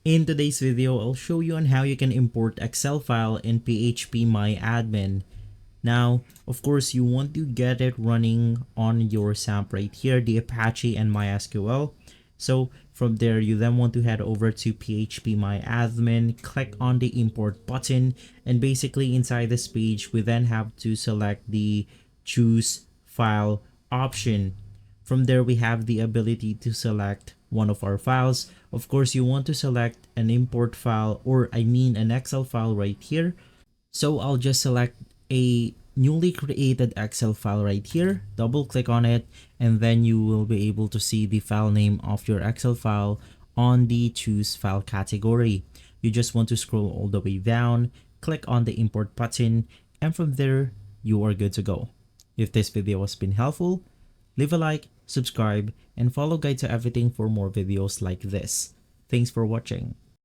In today's video, I'll show you on how you can import Excel file in phpMyAdmin. Now, of course, you want to get it running on your SAMP right here, the Apache and MySQL. So from there, you then want to head over to phpMyAdmin, click on the import button, and basically inside this page, we then have to select the choose file option. From there, we have the ability to select one of our files. Of course, you want to select an import file, or I mean an Excel file right here. So I'll just select a newly created Excel file right here, double click on it, and then you will be able to see the file name of your Excel file on the choose file category. You just want to scroll all the way down, click on the import button, and from there, you are good to go. If this video has been helpful, leave a like, subscribe, and follow Guide to Everything for more videos like this. Thanks for watching.